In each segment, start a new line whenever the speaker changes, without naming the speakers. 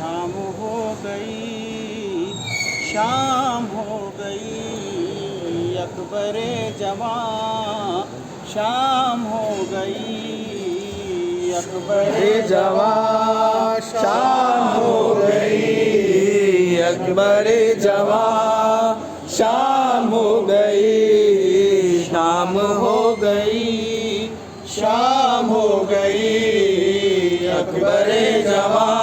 शाम हो गई, शाम हो गई, अकबरे जवां शाम हो गई, अकबरे
जवां शाम हो गई, अकबरे जवां शाम हो गई, शाम हो गई,
शाम हो गई,
अकबरे जवां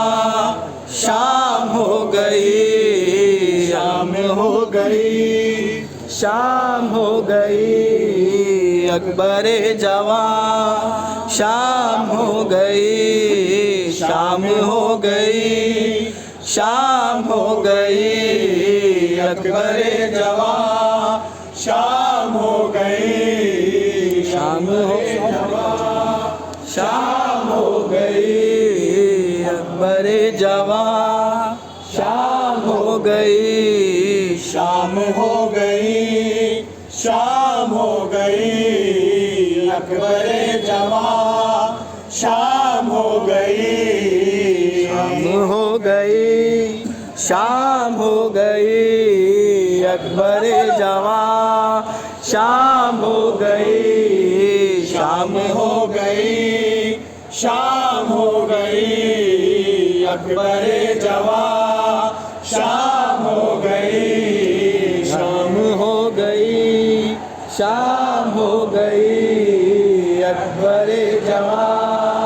शाम हो गई, शाम हो गई, शाम हो गई, अकबरे जवां शाम हो गई, शाम हो गई, शाम हो गई, अकबरे जवां
शाम हो गई,
शाम हो शाम हो गई, अकबरे जवां शाम हो गई,
शाम हो गई, शाम हो गई, अकबरे जवां शाम हो गई,
शाम हो गई, शाम हो गई, अकबरे जवां शाम हो गई,
शाम हो गई, शाम हो गई, अकबरे जवां शाम हो गई,
शाम हो गई, शाम हो गई, अकबरे जवां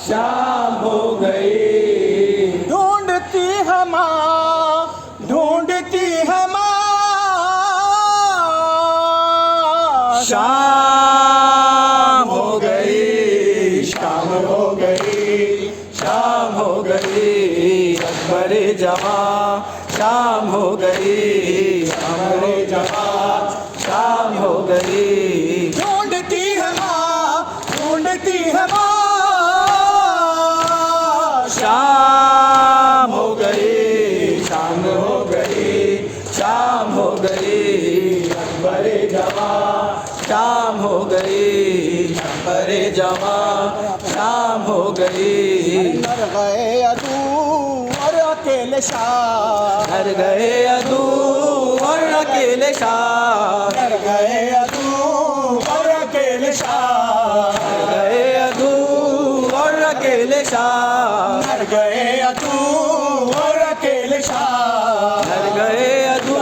शाम हो गई।
ढूंढती है माँ, ढूंढती है माँ,
शाम हो गई,
शाम हो गई,
शाम हो गई, अकबरे जवां शाम हो गई,
अकबरे जवां
शाम हो गई।
ढूंढती है माँ, ढूंढती है माँ,
शाम हो गई, शाम हो गई, शाम हो गई, अकबरे जवां शाम हो गई, अकबरे जवां शाम हो गई।
मर गए अदू और अकेले शाह,
मर गए अदू और अकेले शाह,
मर गए अदू और अकेले शाह,
मर गए अदू और अकेले शाह,
मर गए अदू और अकेले शाह,
मर गए अदू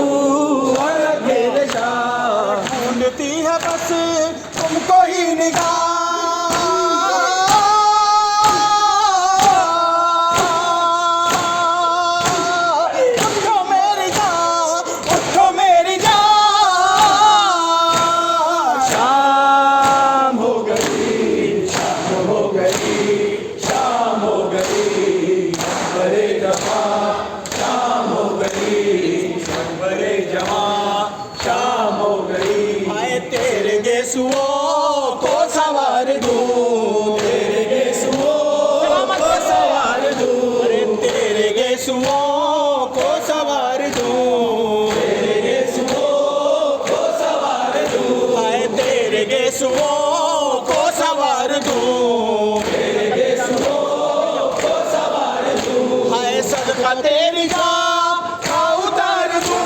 और अकेले शाह।
ढूंढती है बस तुमको ही निगाह, उठो मेरी जान, उठो मेरी जान,
शाम हो गई, शाम हो गई, शाम हो गई, अकबरे जवां शाम हो गई, अकबरे जवां शाम हो गई।
आए तेरे गेसुओं को सवार दूं,
तेरे गेसुओं को सवार दूं,
अरे तेरे गेसुओं को सवार दूं,
तेरे गेसुओं को सवार दूं,
आए तेरे गेसुओं को सवार दूं,
तेरे गेसुओं को सवार दूं,
आए सदका तेरी जान का उतार दूं,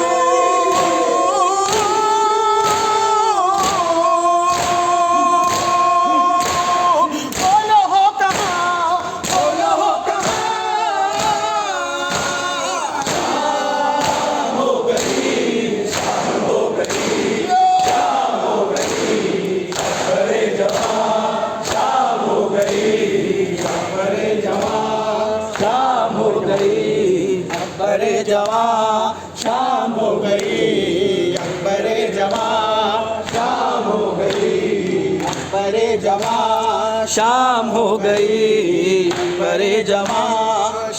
बोलो हो कहाँ, बोलो हो कहाँ,
शाम हो गई, शाम हो गई, शाम हो गई, अकबरे जवां शाम हो गई, अकबरे जवां शाम हो गई, अकबरे जवां शाम हो गई,
अकबरे जवां
शाम हो गई,
अकबरे जवां
शाम हो गई, अकबरे जवां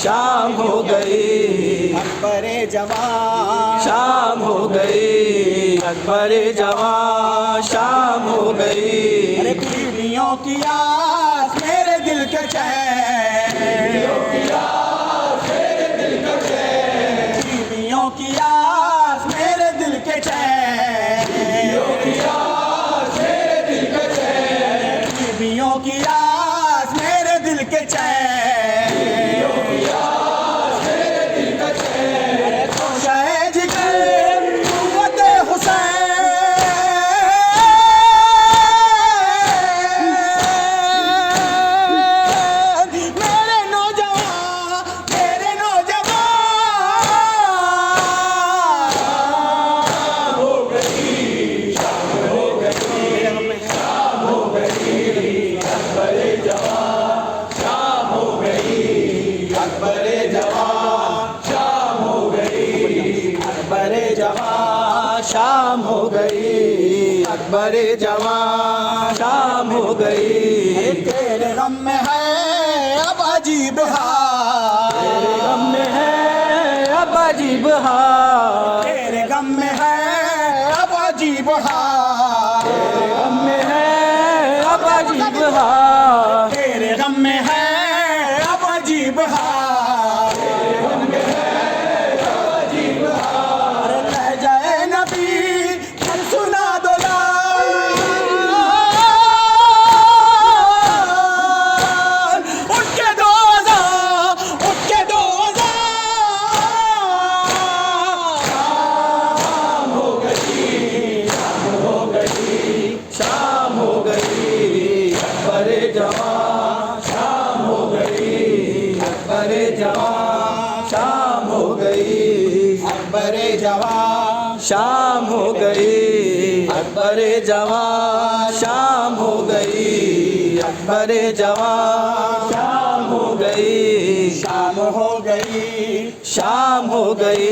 शाम हो गई,
अकबरे जवां
शाम हो गई, अकबरे जवां शाम हो गई।
अरे बीवियों की आस मेरे दिल के चैन, बीवियों की आस मेरे दिल के चैन, बीवियों की आस मेरे दिल के चैन, बीवियों की आस मेरे दिल के चैन, बीवियों की आस मेरे दिल के चैन, बीवियों की आस मेरे
अकबर जवां शाम हो गई।
तेरे गम में है अब अजीब हाल,
तेरे गम में है अब अजीब हाल,
तेरे गम में है अब अजीब हाल,
तेरे गम में है अब अजीब हाल,
तेरे गम में है अब अजीब हाल, अरे लह जाए नबी फिर सुना दो लाल, उठ के दो अज़ान, उठ के दो अज़ान। शाम हो गई, शाम हो गई,
शाम हो गई। अकबर जवां शाम हो गई। अकबर जवां शाम हो गई।
अकबर जवां
शाम हो गई। अकबर जवां शाम हो गई। अकबर जवां शाम हो गई।
शाम हो गई,
शाम हो गई।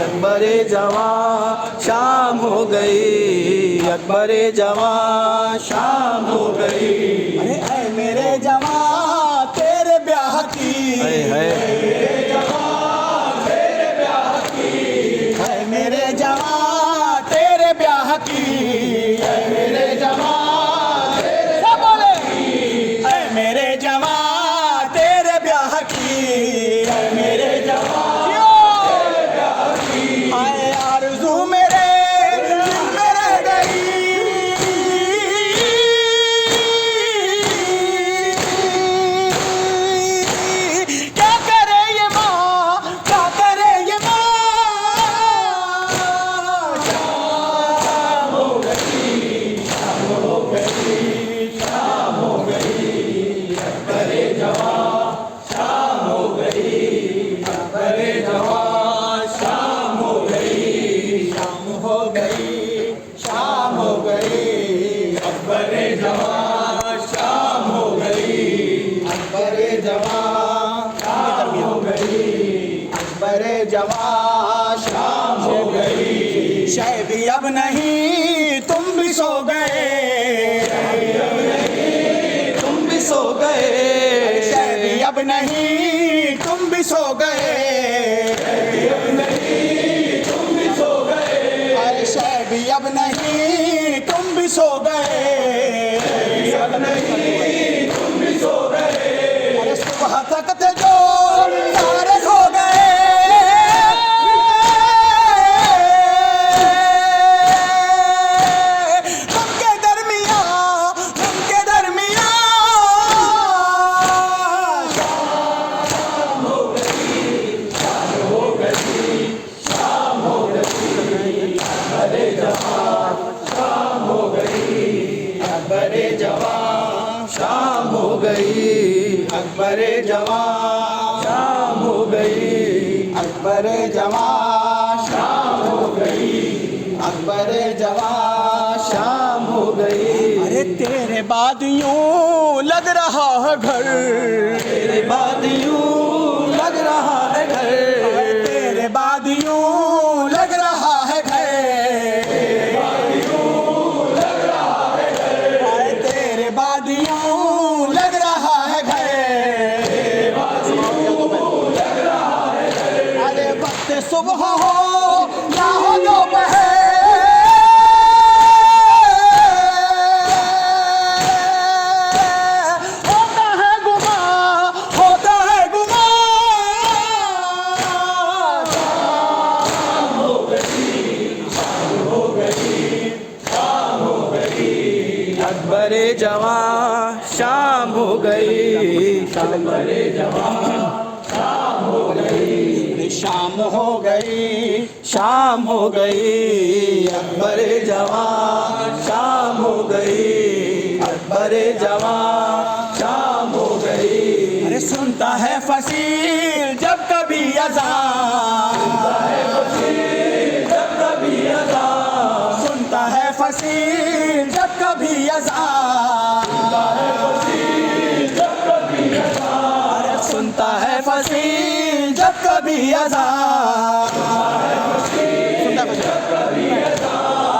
अकबर जवां शाम हो गई। अकबर जवां शाम हो गई।
अरे ऐ मेरे जवां तेरे ब्याह की,
है
ऐ मेरे जवां तेरे ब्याह की, ऐ मेरे जवां सब बोले, ऐ मेरे जवां तेरे ब्याह की, ऐ मेरे जवां तेरे ब्याह की, आए आरज़ू मेरे दिल में रह गई। क्या करे ये माँ, क्या करे ये माँ। शाम हो गई, शाम हो गई, शाम हो गई, अकबर जवां शाम हो गई, अकबर जवां शाम हो गई, शाम हो गई, शाम हो गई, अकबर जवां शाम हो गई, अकबर जवां शाम हो गई, अकबर जवां शाम हो गई। शैबी अब नहीं तुम भी सो गए,
तुम भी सो गए।
शैबी अब नहीं तुम भी सो गए, अरे शैबी अब नहीं तुम भी सो गए, अरे सुबह तक ते जो सारे सो गए। गम के दरमियाँ, गम के दरमियाँ। शाम हो गई, शाम हो गई, शाम हो गई, अकबर जवां शाम हो गई, अकबर जवां
शाम हो गई।
अकबर जवां
शाम हो गई।
अकबर जवां शाम हो गई, अकबर जवां
शाम हो गई।
अरे तेरे बाद यूं लग रहा है घर,
तेरे बाद यूं लग रहा है घर।
तेरे बाद यूं लग रहा है घर, अरे तेरे बाद यूं लग रहा है घर, अरे वक्त सुबह हो या हो दोपहर, होता है गुमा, होता है गुमा। शाम हो गई, शाम हो गई, शाम हो गई,
अकबर जवां शाम हो गई।
अकबर जवां शाम हो गई, शाम हो गई,
शाम हो गई। अकबर जवां शाम हो गई। अकबर जवां शाम हो गई।
अरे सुनता है फसील जब कभी अज़ान,
जब कभी अज़ान,
सुनता है फसील जब कभी अज़ान, अरे सुनता है फसील जब कभी अज़ान,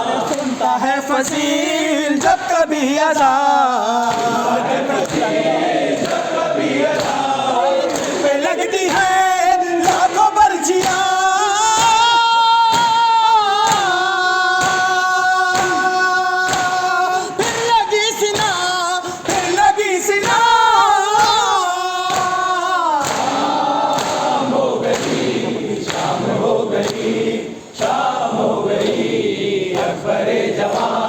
अरे सुनता है फसील जब कभी अज़ान पे लगती है लाखों पर्चियां, फिर लगी सिना, फिर लगी सिना।
शाम हो गई, अकबरे जवान